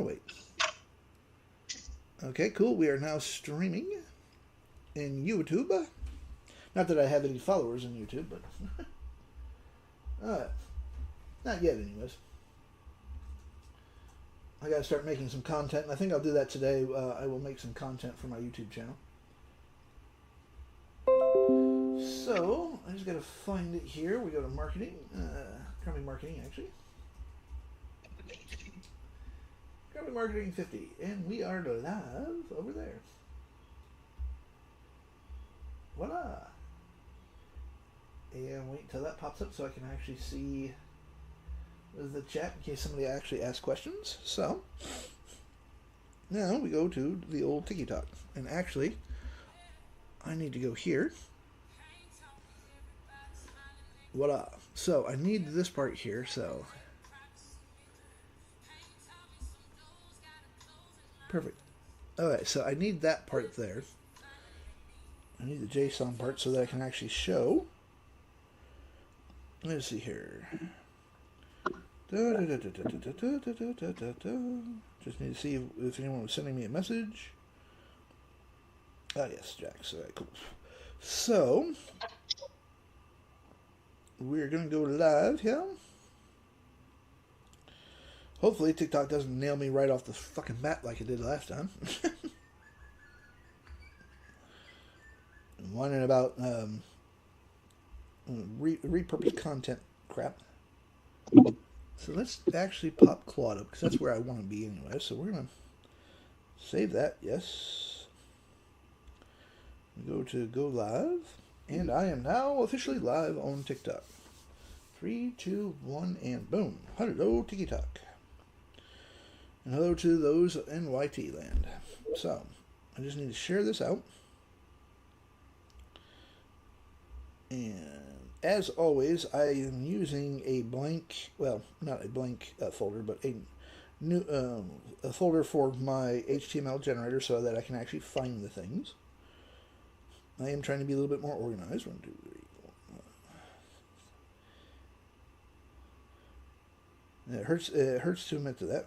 wait. Okay, cool. We are now streaming in YouTube. Not that I have any followers in YouTube, but not yet, anyways. I gotta start making some content, and I think I'll do that today. I will make some content for my YouTube channel. So, I just gotta find it here. We go to marketing, Crummy Marketing, actually. Crummy Marketing 50, and we are live over there. Voila! And wait until that pops up so I can actually see the chat in case somebody actually asks questions. So, now we go to the old Tiki Talk. And actually, I need to go here. Voila. So, I need this part here, so. Perfect. Alright, so I need that part there. I need the JSON part so that I can actually show. Let's see here. Just need to see if anyone was sending me a message. Ah, yes, Jax. Alright, cool. So, we're going to go live here. Hopefully TikTok doesn't nail me right off the fucking bat like it did last time. Whining about repurposed content crap. So let's actually pop Claude up, because that's where I want to be anyway. So we're going to save that, yes. Go to go live, and I am now officially live on TikTok. 3, 2, 1, and boom. Hello, TikTok. And hello to those in YT land. So, I just need to share this out. And as always, I am using a blank, well, not a blank folder, but a new a folder for my HTML generator so that I can actually find the things. I am trying to be a little bit more organized. 1, 2, 3, 4. It hurts to admit to that.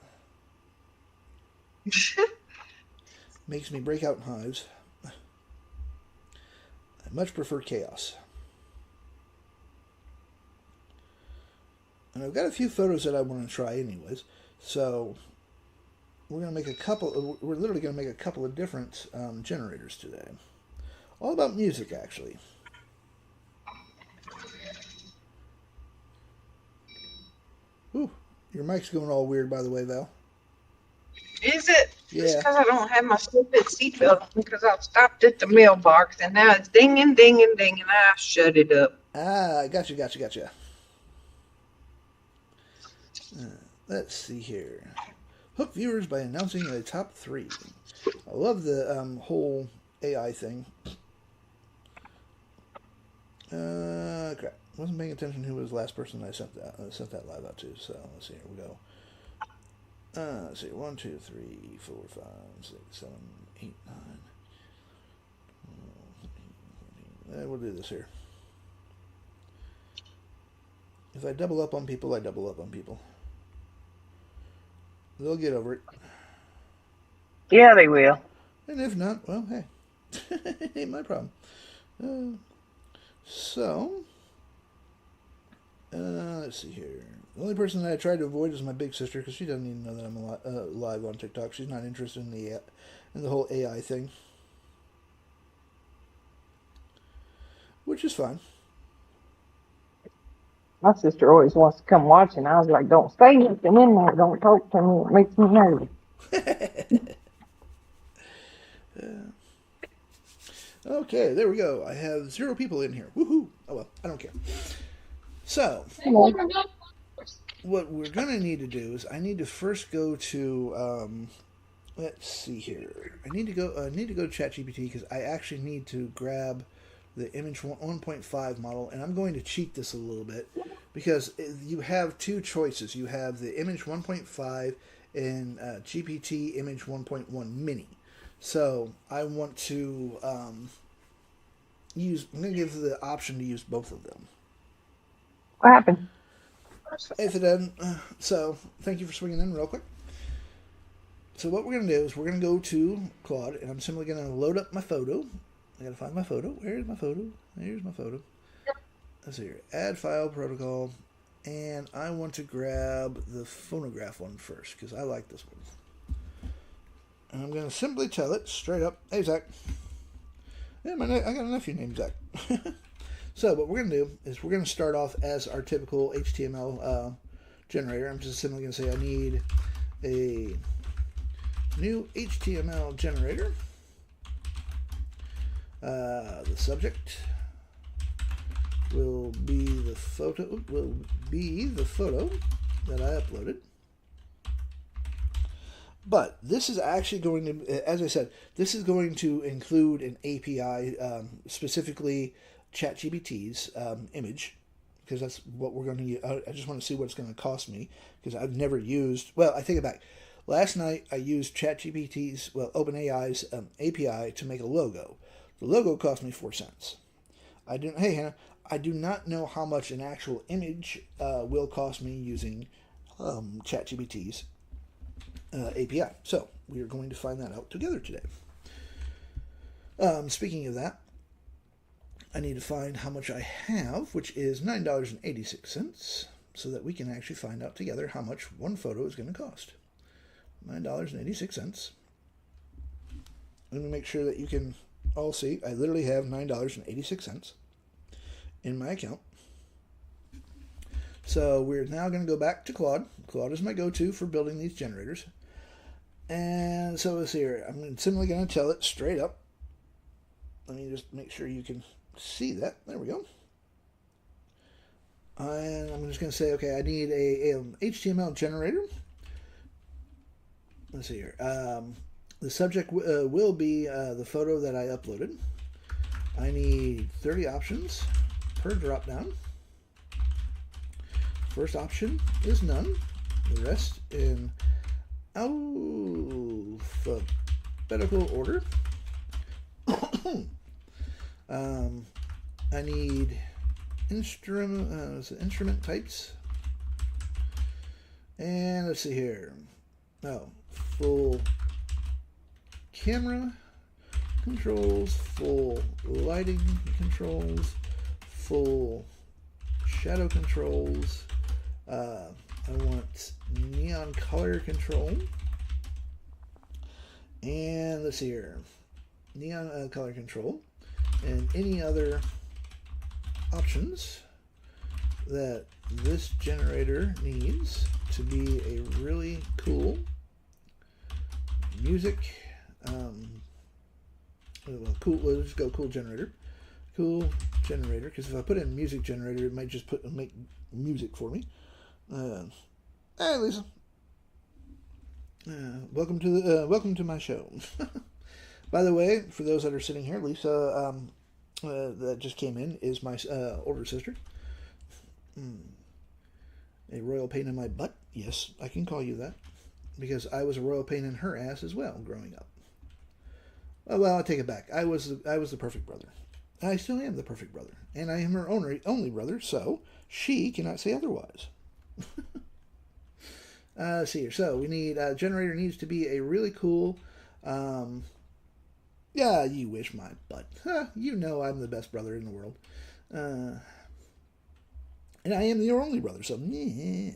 Makes me break out in hives. I much prefer chaos. And I've got a few photos that I want to try anyways. So we're going to make a couple, we're literally going to make a couple of different generators today. All about music, actually. Ooh, your mic's going all weird, by the way, Val. Is it? Yeah. It's because I don't have my stupid seatbelt because I stopped at the mailbox and now it's dinging, dinging, dinging. I shut it up. Ah, gotcha. Let's see here. Hook viewers by announcing the top 3. I love the whole AI thing. Crap. Wasn't paying attention who was the last person I sent that live out to. So let's see. Here we go. Let's see. 1, 2, 3, 4, 5, 6, 7, 8, 9. We'll do this here. If I double up on people, I double up on people. They'll get over it. Yeah, they will. And if not, well, hey. Ain't my problem. Let's see here. The only person that I try to avoid is my big sister, because she doesn't even know that I'm live on TikTok. She's not interested in the whole AI thing. Which is fine. My sister always wants to come watch, and I was like, don't say nothing in there. Don't talk to me. It makes me nervous. Okay, there we go. I have 0 people in here. Woohoo! Oh well, I don't care. So, what we're going to need to do is I need to first go to, let's see here. I need to go to ChatGPT because I actually need to grab the image 1.5 model, and I'm going to cheat this a little bit because you have 2 choices. You have the image 1.5 and GPT image 1.1 mini. So I want to I'm going to give the option to use both of them. What happened? If it doesn't, so thank you for swinging in real quick. So what we're going to do is we're going to go to Claude, and I'm simply going to load up my photo. I got to find my photo. Where's my photo? Here's my photo. Let's see here. Add file protocol. And I want to grab the phonograph one first, because I like this one. And I'm going to simply tell it straight up, hey, Zach. Yeah, I got a nephew named Zach. So what we're going to do is we're going to start off as our typical HTML generator. I'm just simply going to say I need a new HTML generator. The subject will be the photo that I uploaded. But this is actually going to, as I said, this is going to include an API, specifically ChatGPT's image, because that's what we're going to use. I just want to see what it's going to cost me, because I've never used, well, I take it back. Last night I used ChatGPT's, well, OpenAI's API to make a logo. The logo cost me 4 cents. Hey Hannah, I do not know how much an actual image will cost me using ChatGPT's API. So we are going to find that out together today. Speaking of that, I need to find how much I have, which is $9.86, so that we can actually find out together how much one photo is going to cost. $9.86. Let me make sure that you can all see. I literally have $9.86 in my account. So we're now going to go back to Claude. Claude is my go-to for building these generators. And so let's see here. I'm simply going to tell it straight up. Let me just make sure you can see that. There we go. And I'm just going to say, okay, I need a HTML generator. Let's see here. The subject will be the photo that I uploaded. I need 30 options per dropdown. First option is none. The rest in alphabetical order. I need instrument types. And let's see here. Full camera controls, full lighting controls, full shadow controls. I want neon color control. And let's see here. Neon color control. And any other options that this generator needs to be a really cool music. Let's just go cool generator. Cool generator, because if I put in music generator, it might just make music for me. Hey, Lisa. Welcome to my show. By the way, for those that are sitting here, Lisa, that just came in, is my older sister. A royal pain in my butt. Yes, I can call you that, because I was a royal pain in her ass as well growing up. Well, I take it back. I was the perfect brother. I still am the perfect brother, and I am her only brother, so she cannot say otherwise. See here. So we need generator needs to be a really cool. Yeah, you wish my butt. You know I'm the best brother in the world, and I am your only brother. So yeah.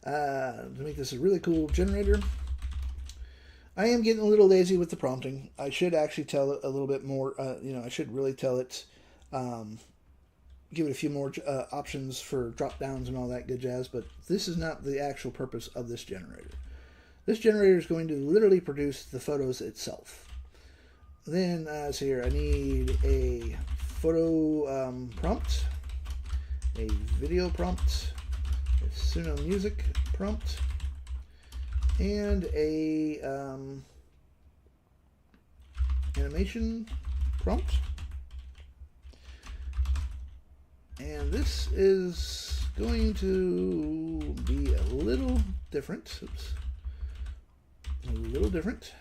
To make this a really cool generator. I am getting a little lazy with the prompting. I should actually tell it a little bit more. I should really tell it, give it a few more options for drop downs and all that good jazz. But this is not the actual purpose of this generator. This generator is going to literally produce the photos itself. Then, so here, I need a photo prompt, a video prompt, a Suno music prompt, and a animation prompt. And this is going to be a little different. Oops. A little different,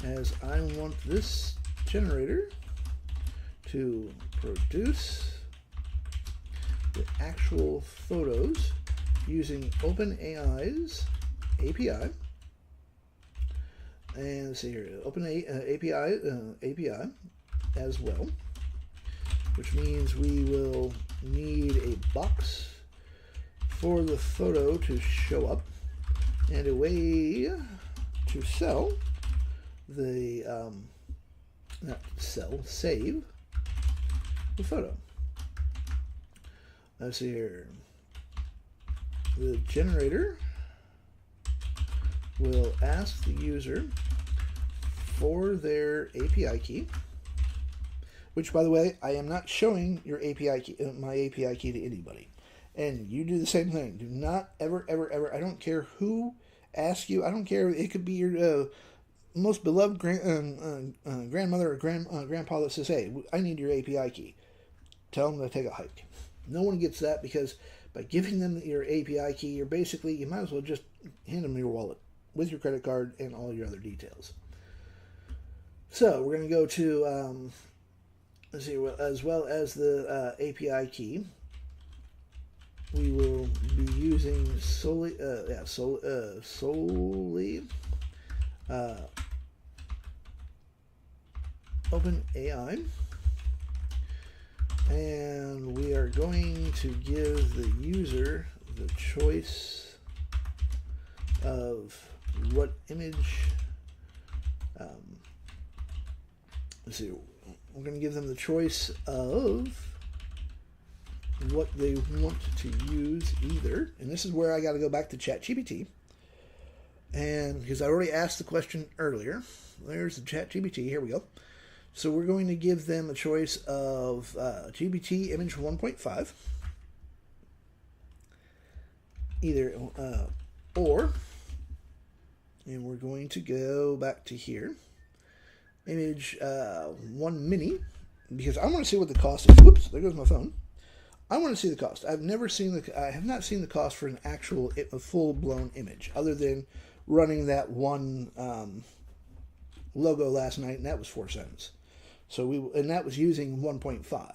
as I want this generator to produce the actual photos using OpenAI's API. And let's see here, open API as well, which means we will need a box for the photo to show up and a way to sell the save the photo. Let's see here. The generator will ask the user for their API key, which, by the way, I am not showing your API key, my API key to anybody. And you do the same thing. Do not ever, I don't care who asks you. I don't care. It could be your most beloved grandmother or grandpa that says, hey, I need your API key. Tell them to take a hike. No one gets that, because by giving them your API key, you might as well just hand them your wallet with your credit card and all your other details. So we're going to go to, let's see, as well as the API key, we will be using solely OpenAI, and we are going to give the user the choice of what image. Let's see, we're going to give them the choice of what they want to use either, and this is where I got to go back to ChatGPT, and because I already asked the question earlier. There's the ChatGPT. Here we go. So we're going to give them a choice of GPT image 1.5, either or, and we're going to go back to here, image 1 mini, because I want to see what the cost is. Whoops, there goes my phone. I want to see the cost. I have not seen the cost for a full-blown image, other than running that one logo last night, and that was 4 cents. And that was using 1.5.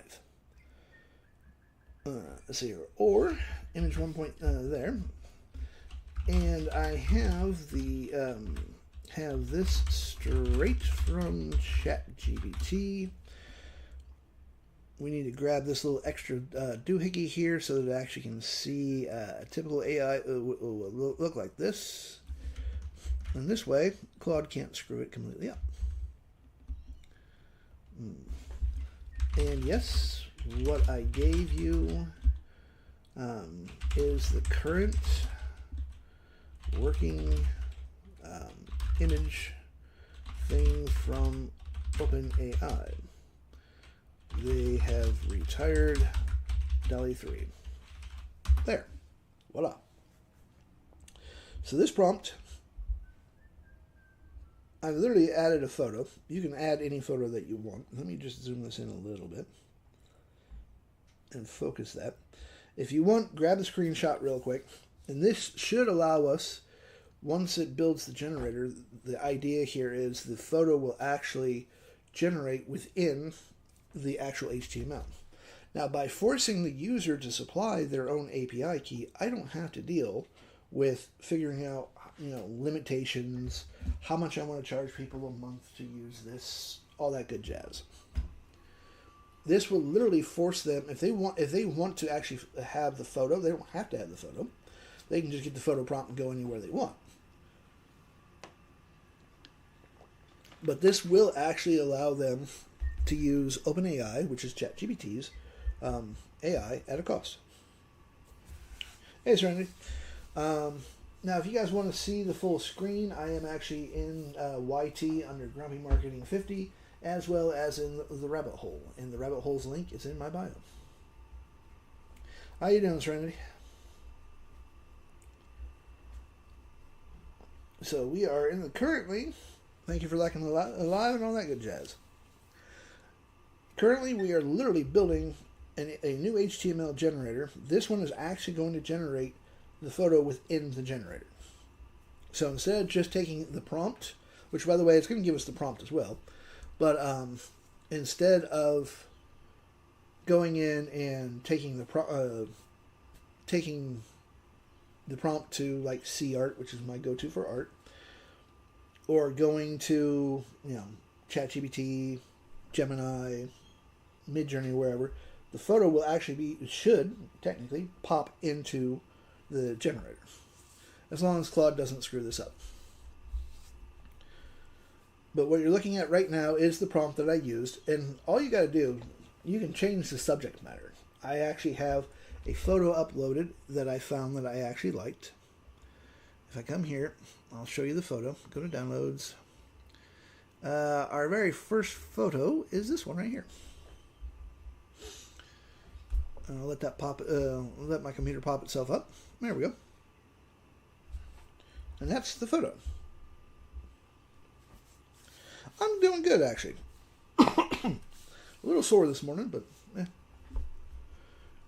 Let's see here, or image 1. There, and I have this straight from ChatGPT. We need to grab this little extra doohickey here so that I actually can see a typical AI will look like this. And this way, Claude can't screw it completely up. And yes, what I gave you is the current working image thing from OpenAI. They have retired DALL-E 3. There. Voila. So this prompt, I've literally added a photo. You can add any photo that you want. Let me just zoom this in a little bit and focus that. If you want, grab the screenshot real quick. And this should allow us, once it builds the generator, the idea here is the photo will actually generate within the actual HTML. Now, by forcing the user to supply their own API key, I don't have to deal with figuring out, limitations, how much I want to charge people a month to use this, all that good jazz. This will literally force them, if they want to actually have the photo, they don't have to have the photo. They can just get the photo prompt and go anywhere they want. But this will actually allow them to use OpenAI, which is ChatGPT's AI, at a cost. Hey, Serenity. Now, if you guys want to see the full screen, I am actually in YT under Grumpy Marketing 50, as well as in the Rabbit Hole. And the Rabbit Hole's link is in my bio. How you doing, Serenity? So we are in the currently, thank you for liking alive and all that good jazz. Currently, we are literally building a new HTML generator. This one is actually going to generate the photo within the generator. So instead of just taking the prompt, which, by the way, it's going to give us the prompt as well, but instead of going in and taking the prompt to like C art, which is my go-to for art, or going to, ChatGPT, Gemini, Midjourney, wherever, the photo will actually should technically pop into the generator, as long as Claude doesn't screw this up. But what you're looking at right now is the prompt that I used, and all you got to do, you can change the subject matter. I actually have a photo uploaded that I found that I actually liked. If I come here, I'll show you the photo. Go to downloads. Our very first photo is this one right here. I'll let that pop. Let my computer pop itself up. There we go. And that's the photo. I'm doing good, actually. A little sore this morning, but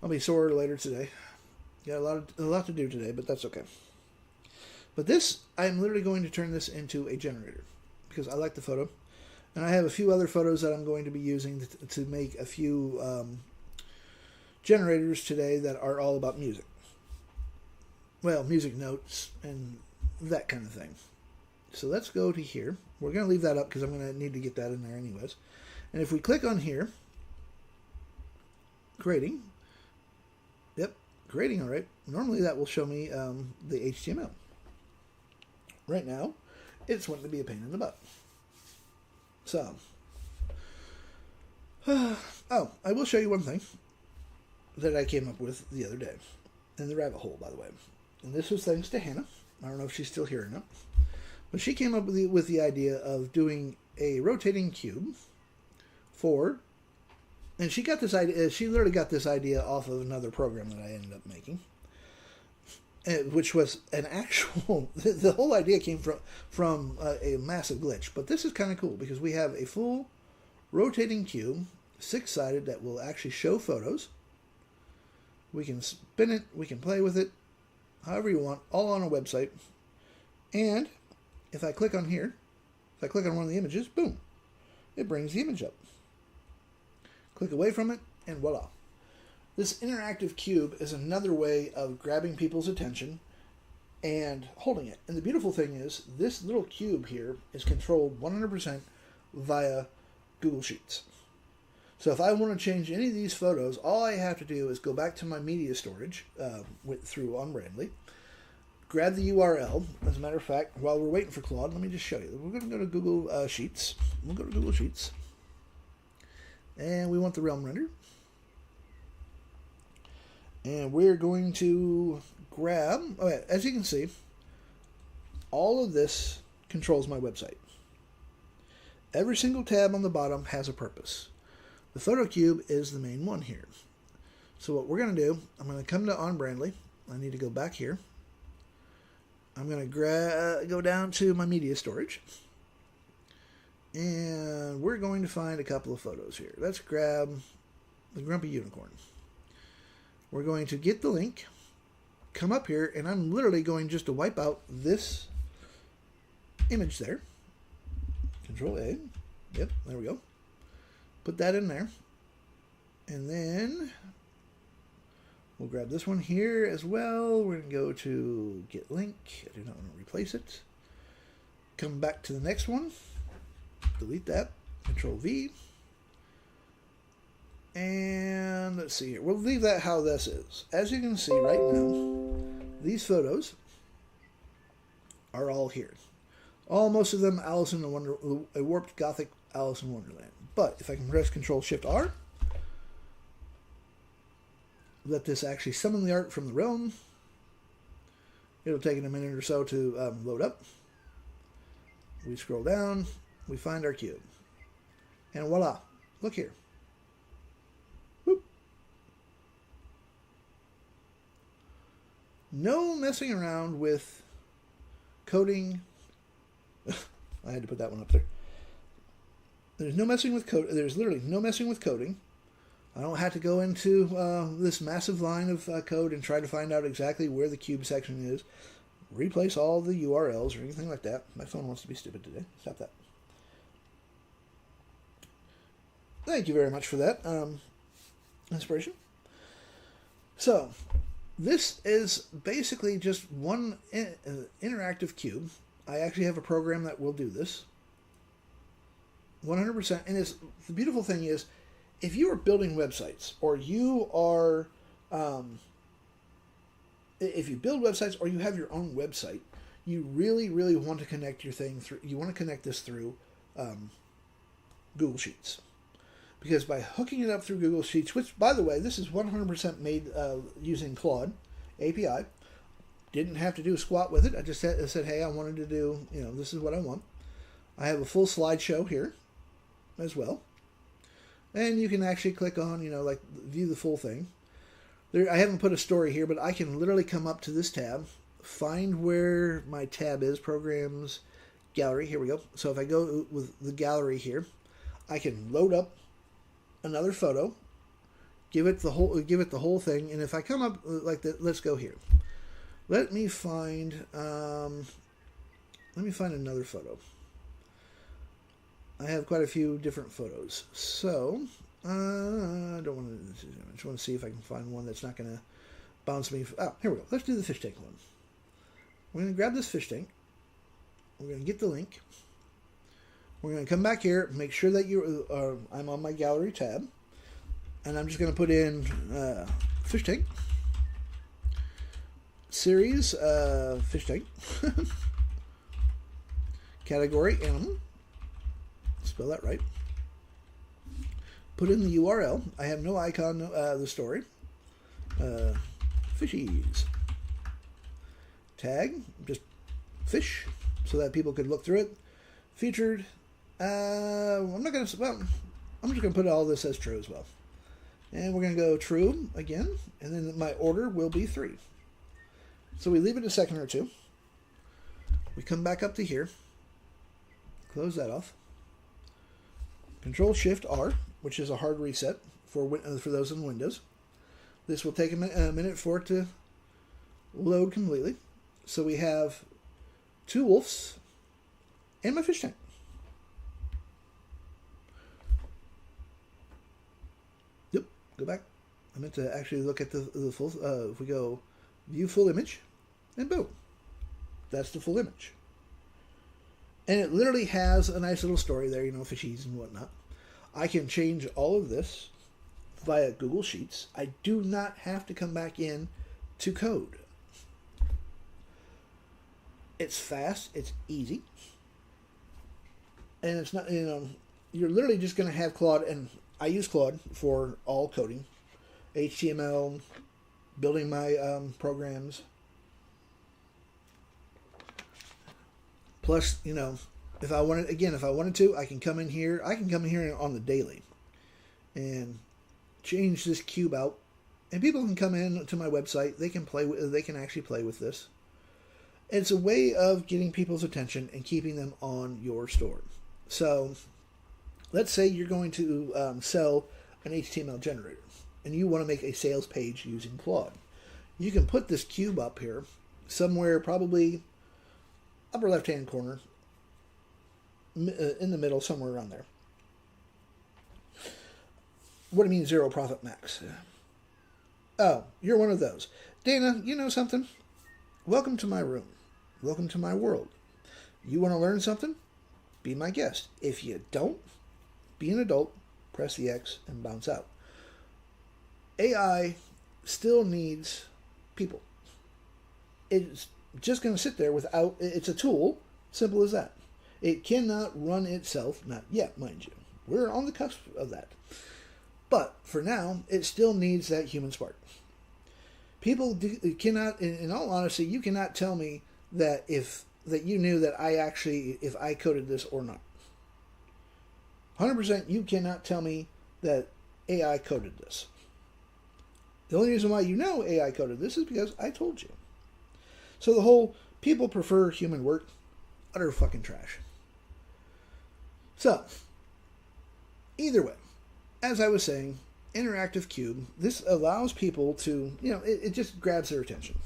I'll be sore later today. Got a lot to do today, but that's okay. But this, I'm literally going to turn this into a generator because I like the photo, and I have a few other photos that I'm going to be using to make a few generators today that are all about music. Well, music notes and that kind of thing. So let's go to here. We're going to leave that up because I'm going to need to get that in there anyways. And if we click on here, creating. Yep, creating, all right. Normally that will show me the HTML. Right now, it's wanting to be a pain in the butt. So, I will show you one thing that I came up with the other day in the rabbit hole, by the way. And this was thanks to Hannah. I don't know if she's still here or not. But she came up with the idea of doing a rotating cube and she got this idea. She literally got this idea off of another program that I ended up making, which was an actual. The whole idea came from a massive glitch. But this is kind of cool because we have a full rotating cube, 6-sided, that will actually show photos. We can spin it. We can play with it, however you want, all on a website. And if I click on here, if I click on one of the images, boom, it brings the image up. Click away from it, and voila. This interactive cube is another way of grabbing people's attention and holding it. And the beautiful thing is, this little cube here is controlled 100% via Google Sheets. So if I want to change any of these photos, all I have to do is go back to my media storage through on Brandly, grab the URL. As a matter of fact, while we're waiting for Claude, let me just show you. We're going to go to Google Sheets. We'll go to Google Sheets. And we want the realm render. And we're going to grab, okay, as you can see, all of this controls my website. Every single tab on the bottom has a purpose. The photo cube is the main one here. So what we're going to do, I'm going to come to on Brandly. I need to go back here. I'm going to go down to my media storage. And we're going to find a couple of photos here. Let's grab the Grumpy Unicorn. We're going to get the link, come up here, and I'm literally going just to wipe out this image there. Control A. Yep, there we go. Put that in there. And then we'll grab this one here as well. We're going to go to get link. I do not want to replace it. Come back to the next one. Delete that. Control V. And let's see here. We'll leave that how this is. As you can see right now, these photos are all here. Most of them Alice in a warped gothic Alice in Wonderland. But if I can press Control Shift R, let this actually summon the art from the realm. It'll take it a minute or so to load up. We scroll down. We find our cube. And voila. Look here. Whoop. No messing around with coding. I had to put that one up there. There's no messing with code. There's literally no messing with coding. I don't have to go into this massive line of code and try to find out exactly where the cube section is. Replace all the URLs or anything like that. My phone wants to be stupid today. Stop that. Thank you very much for that inspiration. So, This is basically just one interactive cube. I actually have a program that will do this 100%. And the beautiful thing is, if you are building websites, or you are, if you build websites, or you have your own website, you really, really want to connect your thing through. You want to connect this through Google Sheets, because by hooking it up through Google Sheets, which, by the way, this is 100% made using Claude API. Didn't have to do squat with it. I just said, hey, I wanted to do, this is what I want. I have a full slideshow here as well. And you can actually click on, like view the full thing. I haven't put a story here, but I can literally come up to this tab, find where my tab is, Programs, Gallery. Here we go. So if I go with the gallery here, I can load up another photo, give it the whole thing, and if I come up like that, let's go here. Let me find another photo. I have quite a few different photos, so I don't want to. I just want to see if I can find one that's not going to bounce me. Oh, here we go. Let's do the fish tank one. We're going to grab this fish tank. We're going to get the link. We're going to come back here, make sure that I'm on my gallery tab, and I'm just going to put in fish tank series, fish tank, category animal. Spell that right. Put in the URL. I have no icon, the story. Fishies. Tag, just fish, so that people could look through it. Featured. I'm just going to put all this as true as well. And we're going to go true again, and then my order will be 3. So we leave it a second or two. We come back up to here. Close that off. Control-Shift-R, which is a hard reset for those in Windows. This will take a minute for it to load completely. So we have 2 wolves and my fish tank. Yep, go back. I meant to actually look at the full. If we go view full image, and boom, that's the full image. And it literally has a nice little story there, fishies and whatnot. I can change all of this via Google Sheets. I do not have to come back in to code. It's fast, it's easy. And it's not, you're literally just going to have Claude, and I use Claude for all coding, HTML, building my programs. Plus, if I wanted to, I can come in here. I can come in here on the daily and change this cube out, and people can come in to my website. They can actually play with this. It's a way of getting people's attention and keeping them on your store. So, let's say you're going to sell an HTML generator, and you want to make a sales page using Claude. You can put this cube up here somewhere, probably upper left-hand corner, in the middle, somewhere around there. What do you mean 0 profit max? Oh, you're one of those. Dana, you know something? Welcome to my room. Welcome to my world. You want to learn something? Be my guest. If you don't, be an adult, press the X, and bounce out. AI still needs people. It's just going to sit there without. It's a tool, simple as that. It cannot run itself, not yet, mind you. We're on the cusp of that. But for now, it still needs that human spark. People cannot, in all honesty, you cannot tell me that that you knew that if I coded this or not. 100%, you cannot tell me that AI coded this. The only reason why you know AI coded this is because I told you. So the whole people prefer human work, utter fucking trash. So, either way, as I was saying, interactive cube, this allows people to, it just grabs their attention.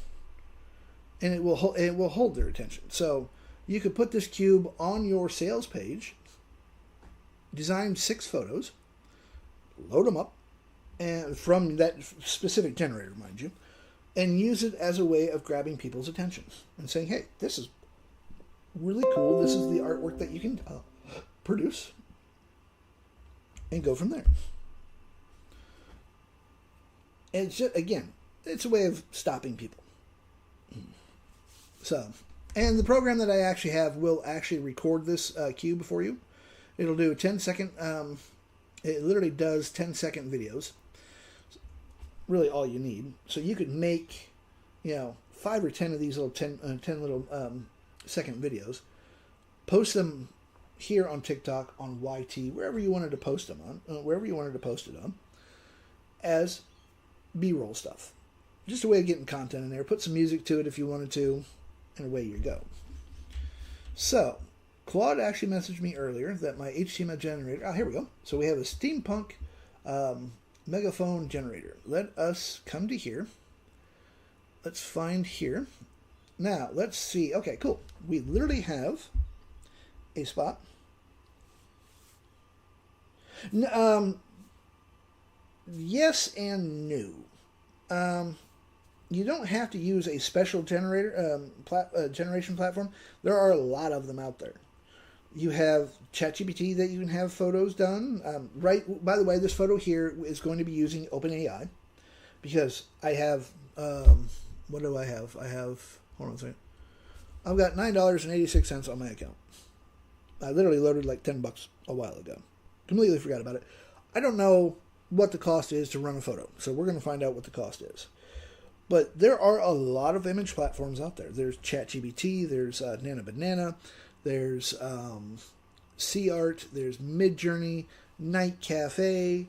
And it will hold their attention. So, you could put this cube on your sales page, design 6 photos, load them up, and from that specific generator, mind you, and use it as a way of grabbing people's attention and saying, hey, this is really cool. This is the artwork that you can produce, and go from there. And it's just, again, it's a way of stopping people. So, and the program that I actually have will actually record this cube for you. It'll do a 10-second, it literally does 10-second videos. Really all you need. So you could make, 5 or 10 of these little 10 little second videos, post them here on TikTok, on YT, wherever you wanted to post them on, wherever you wanted to post it on, as B-roll stuff. Just a way of getting content in there. Put some music to it if you wanted to, and away you go. So, Claude actually messaged me earlier that my HTML generator, here we go. So we have a steampunk megaphone generator. Let us come to here. Let's find here. Now, let's see. Okay, cool. We literally have a spot. Yes and no. You don't have to use a special generator generation platform. There are a lot of them out there. You have ChatGPT that you can have photos done. Right. By the way, this photo here is going to be using OpenAI because I have. What do I have? I have. Hold on a second. I've got $9.86 on my account. I literally loaded like $10 a while ago. Completely forgot about it. I don't know what the cost is to run a photo, so we're going to find out what the cost is. But there are a lot of image platforms out there. There's ChatGPT, there's Nana Banana, there's CArt, there's Midjourney, Night Cafe.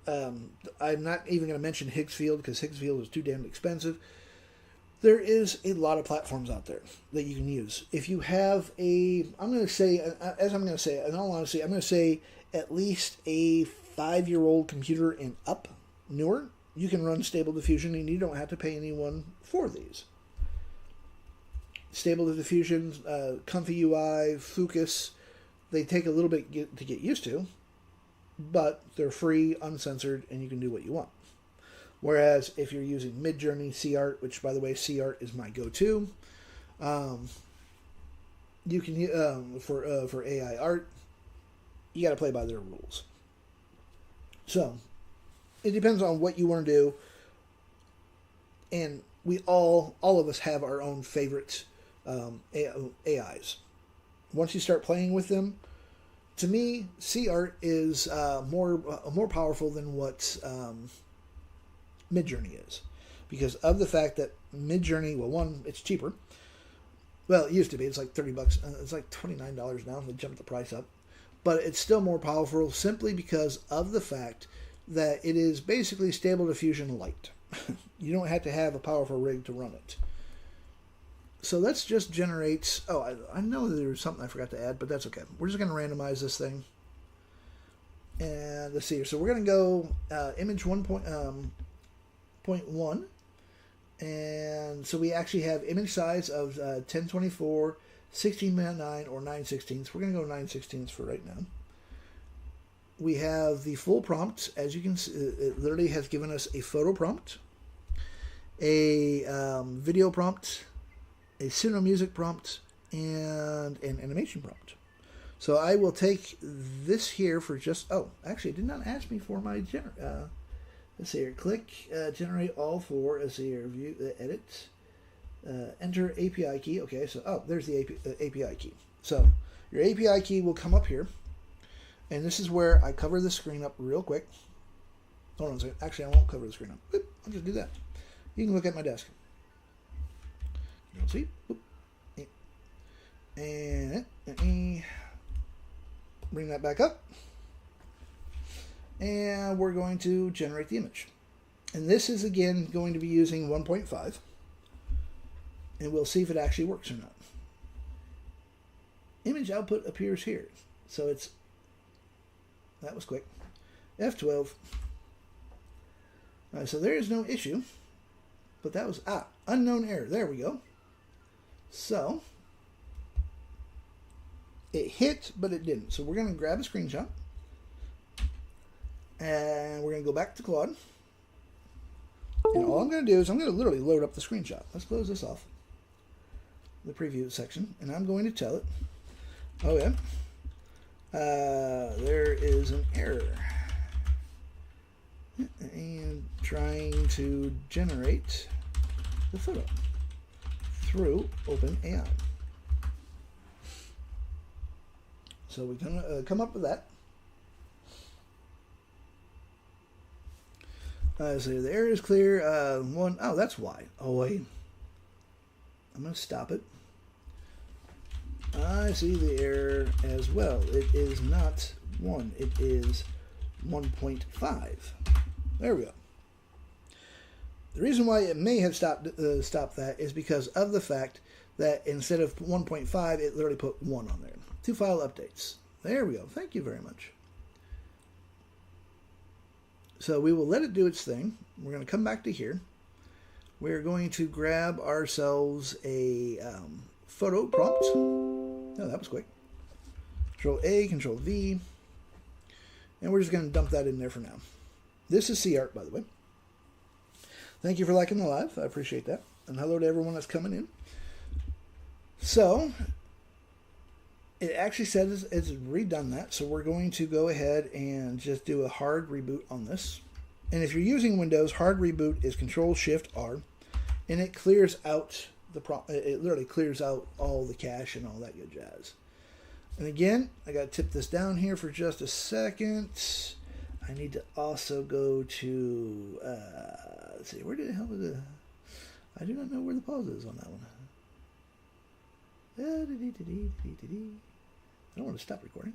I'm not even going to mention Higgsfield because Higgsfield is too damn expensive. There is a lot of platforms out there that you can use. If you have in all honesty, I'm going to say at least a 5-year-old computer and up, newer, you can run Stable Diffusion and you don't have to pay anyone for these. Stable Diffusion, Comfy UI, Focus, they take a little bit to get used to, but they're free, uncensored, and you can do what you want. Whereas if you're using Midjourney, CArt, which by the way, CArt is my go-to, you can for AI art, you got to play by their rules. So it depends on what you want to do, and we all of us have our own favorite AIs. Once you start playing with them, to me, CArt is more powerful than what Midjourney is, because of the fact that Midjourney, well, one, it's cheaper. Well, it used to be. It's like $30. It's like $29 now. They jumped the price up, but it's still more powerful simply because of the fact that it is basically Stable Diffusion light. You don't have to have a powerful rig to run it. So let's just generate. Oh, I know there was something I forgot to add, but that's okay. We're just going to randomize this thing. And let's see here. So we're going to go image 1.1. And so we actually have image size of 1024, 16:9, or 9/16. We're going to go 9/16 for right now. We have the full prompt. As you can see, it literally has given us a photo prompt, a video prompt, a pseudo music prompt, and an animation prompt. So I will take this here for just, actually it did not ask me for my, let's see here, click, generate all four, let's see here, view, edit, enter API key, okay, so, there's the API key. So your API key will come up here, and this is where I cover the screen up real quick. Hold on a second, actually I won't cover the screen up, I'll just do that. You can look at my desk. You'll see. And bring that back up. And we're going to generate the image. And this is again going to be using 1.5. And we'll see if it actually works or not. Image output appears here. So that was quick. F12. All right, so there is no issue. But that was, unknown error. There we go. So, it hit, but it didn't. So we're going to grab a screenshot. And we're going to go back to Claude. And all I'm going to do is I'm going to literally load up the screenshot. Let's close this off, the preview section, and I'm going to tell it, oh yeah, there is an error. And trying to generate the photo through OpenAI. So we're going to come up with that. So the error is clear. Oh, that's why. Oh, wait. I'm going to stop it. I see the error as well. It is not 1. It is 1.5. There we go. The reason why it may have stopped that is because of the fact that instead of 1.5, it literally put 1 on there. 2 file updates. There we go. Thank you very much. So we will let it do its thing. We're going to come back to here. We're going to grab ourselves a photo prompt. Oh, that was quick. Control A, Control V. And we're just going to dump that in there for now. This is C-Art, by the way. Thank you for liking the live. I appreciate that. And hello to everyone that's coming in. So, it actually says it's redone that. So we're going to go ahead and just do a hard reboot on this. And if you're using Windows, hard reboot is Control-Shift-R. And it clears out the prompt. It literally clears out all the cache and all that good jazz. And again, I got to tip this down here for just a second. I need to also go to, let's see, where the hell is it? I do not know where the pause is on that one. I don't want to stop recording.